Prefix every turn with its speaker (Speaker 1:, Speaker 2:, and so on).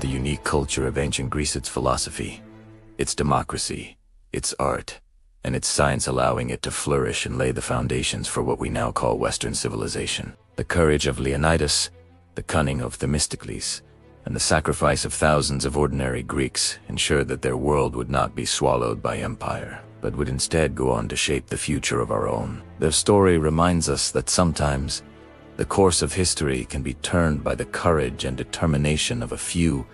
Speaker 1: the unique culture of ancient Greece, its philosophy, its democracy, its art, and its science, allowing it to flourish and lay the foundations for what we now call Western civilization. The courage of Leonidas, the cunning of Themistocles, and the sacrifice of thousands of ordinary Greeks ensured that their world would not be swallowed by empire, but would instead go on to shape the future of our own. Their story reminds us that sometimes the course of history can be turned by the courage and determination of a few